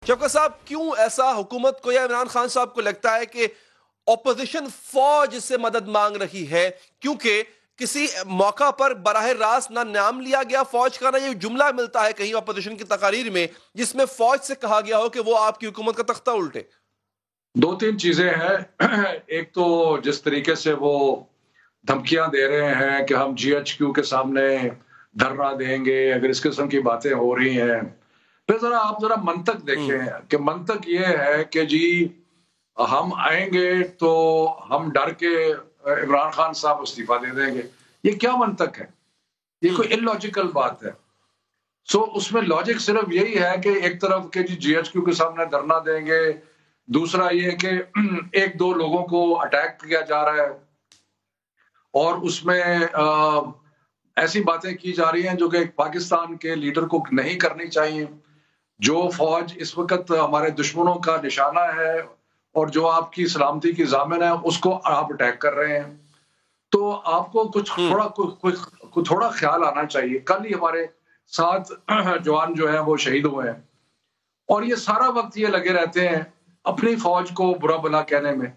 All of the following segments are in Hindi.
शौकत साहब, क्यों ऐसा हुकूमत को या इमरान खान साहब को लगता है कि ऑपोजिशन फौज से मदद मांग रही है? क्योंकि किसी मौका पर बराह रास्त ना नाम लिया गया फौज का, ना ये जुमला मिलता है कहीं ऑपोजिशन की तकारीर में जिसमें फौज से कहा गया हो कि वो आपकी हुकूमत का तख्ता उल्टे। दो तीन चीजें हैं। एक तो जिस तरीके से वो धमकियां दे रहे हैं कि हम जीएचक्यू के सामने धरना देंगे, अगर इस किस्म की बातें हो रही हैं, फिर आप जरा मंतक देखें कि मंतक ये है कि जी हम आएंगे तो हम डर के इमरान खान साहब इस्तीफा दे देंगे। ये क्या मंतक है? ये कोई इलॉजिकल बात है। उसमें लॉजिक सिर्फ यही है कि एक तरफ के जी जीएचक्यू के सामने धरना देंगे, दूसरा ये कि एक दो लोगों को अटैक किया जा रहा है और उसमें ऐसी बातें की जा रही हैं जो कि पाकिस्तान के लीडर को नहीं करनी चाहिए। जो फौज इस वक्त हमारे दुश्मनों का निशाना है और जो आपकी सलामती की जामिन है, उसको आप अटैक कर रहे हैं। तो आपको कुछ थोड़ा ख्याल आना चाहिए। कल ही हमारे 7 जवान जो हैं वो शहीद हुए हैं और ये सारा वक्त ये लगे रहते हैं अपनी फौज को बुरा भला कहने में।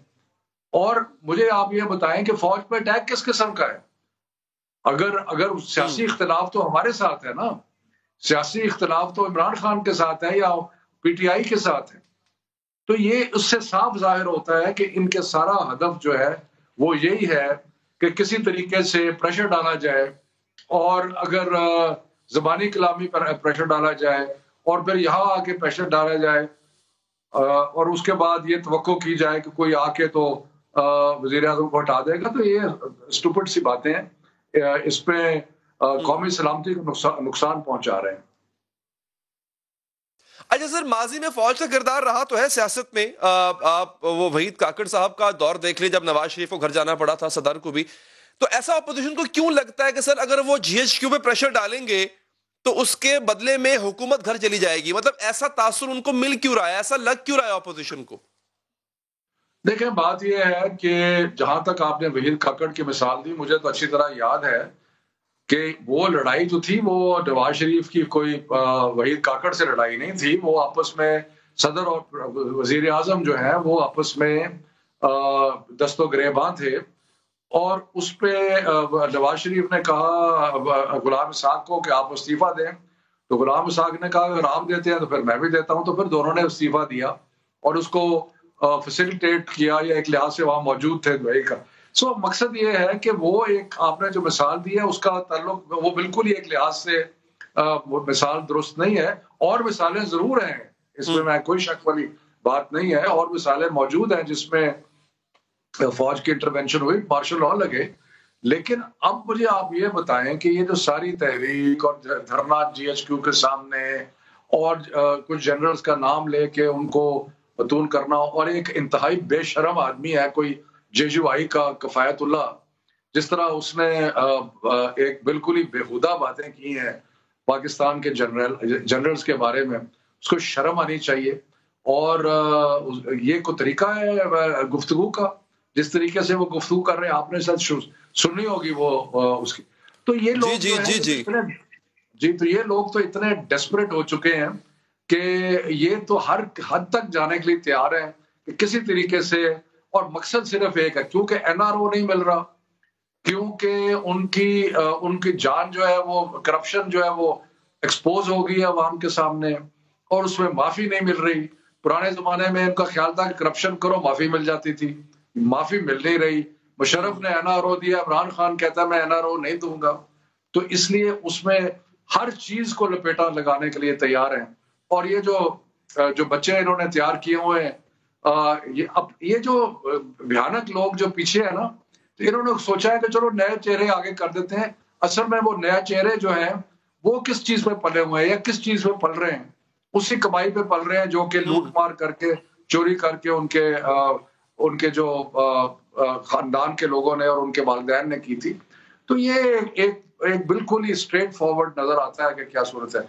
और मुझे आप ये बताएं कि फौज पे अटैक किस किस्म का है? अगर सियासी इख्तिलाफ तो हमारे साथ है ना, सियासी इख्तिलाफ तो इमरान खान के साथ है या पीटीआई के साथ है। तो ये उससे साफ जाहिर होता है कि इनके सारा हदफ जो है वो यही है कि किसी तरीके से प्रेशर डाला जाए और अगर ज़बानी कलामी पर प्रेशर डाला जाए और फिर यहाँ आके प्रेशर डाला जाए और उसके बाद ये तवक्को की जाए कि कोई आके तो वज़ीर आज़म को हटा देगा। तो ये स्टूपिड सी बातें हैं। इसमें कौमी सलामती को नुकसान पहुंचा रहे हैं। अच्छा सर, माजी में फौज का किरदार रहा तो है सियासत में। आप वो वहीद काकड़ साहब का दौर देख ले जब नवाज शरीफ को घर जाना पड़ा था, सदर को भी। तो ऐसा अपोजिशन को क्यों लगता है कि सर अगर वो जीएचक्यू पे प्रेशर डालेंगे तो उसके बदले में हुकूमत घर चली जाएगी? मतलब ऐसा तासुर उनको मिल क्यों रहा है, ऐसा लग क्यों रहा है अपोजिशन को? देखें, बात यह है कि जहां तक आपने वहीद काकड़ की मिसाल दी, मुझे तो अच्छी तरह याद है कि वो लड़ाई जो थी वो नवाज शरीफ की कोई वहीद काकड़ से लड़ाई नहीं थी। वो आपस में सदर और वजीर आजम जो है वो आपस में दस्तो गिरेबां थे और उस पे नवाज शरीफ ने कहा गुलाम इसाक को कि आप इस्तीफा दें। तो गुलाम इसाक ने कहा अगर आप देते हैं तो फिर मैं भी देता हूं। तो फिर दोनों ने इस्तीफा दिया और उसको फैसिलिटेट किया या एक लिहाज से वहां मौजूद थे दुबई का। मकसद ये है कि वो एक आपने जो मिसाल दी है उसका ताल्लुक वो बिल्कुल ही एक लिहाज से वो मिसाल दुरुस्त नहीं है। और मिसालें जरूर हैं, इसमें मैं कोई शक वाली बात नहीं है। और मिसालें मौजूद हैं जिसमें फौज की इंटरवेंशन हुई, मार्शल लॉ लगे। लेकिन अब मुझे आप ये बताएं कि ये जो सारी तहरीक और धरना जीएचक्यू के सामने और कुछ जनरल्स का नाम लेके उनको बतून करना और एक इंतहाई बेशरम आदमी है कोई जेजुआई का कफायतुल्लाह, जिस तरह उसने एक बिल्कुल ही बेहुदा बातें की हैं पाकिस्तान के जनरल्स के बारे में, उसको शर्म आनी चाहिए। और ये कोई तरीका है गुफ्तगू का? जिस तरीके से वो गुफ्तगू कर रहे हैं, आपने शायद सुननी होगी वो उसकी। तो ये लोग जी जी जी जी, तो ये लोग तो इतने डेस्परेट हो चुके हैं कि ये तो हर हद तक जाने के लिए तैयार हैं कि किसी तरीके से। और मकसद सिर्फ एक है, क्योंकि एनआरओ नहीं मिल रहा, क्योंकि उनकी जान जो है वो करप्शन जो है वो एक्सपोज हो गई है अवाम के सामने और उसमें माफी नहीं मिल रही। पुराने जमाने में उनका ख्याल था कि करप्शन करो माफी मिल जाती थी, माफी मिल नहीं रही। मुशर्रफ ने एनआरओ दिया, इमरान खान कहता मैं एनआरओ नहीं दूंगा। तो इसलिए उसमें हर चीज को लपेटा लगाने के लिए तैयार हैं। और ये जो बच्चे इन्होंने तैयार किए हुए हैं, ये जो भयानक लोग जो पीछे है ना, तो इन्होंने सोचा है कि चलो नए चेहरे आगे कर देते हैं। असल में वो नए चेहरे जो हैं वो किस चीज पे पले हुए हैं या किस चीज पे पल रहे हैं? उसी कमाई पे पल रहे हैं जो कि लूट मार करके, चोरी करके उनके जो खानदान के लोगों ने और उनके वालिदैन ने की थी। तो ये एक बिल्कुल ही स्ट्रेट फॉरवर्ड नजर आता है कि क्या सूरत है।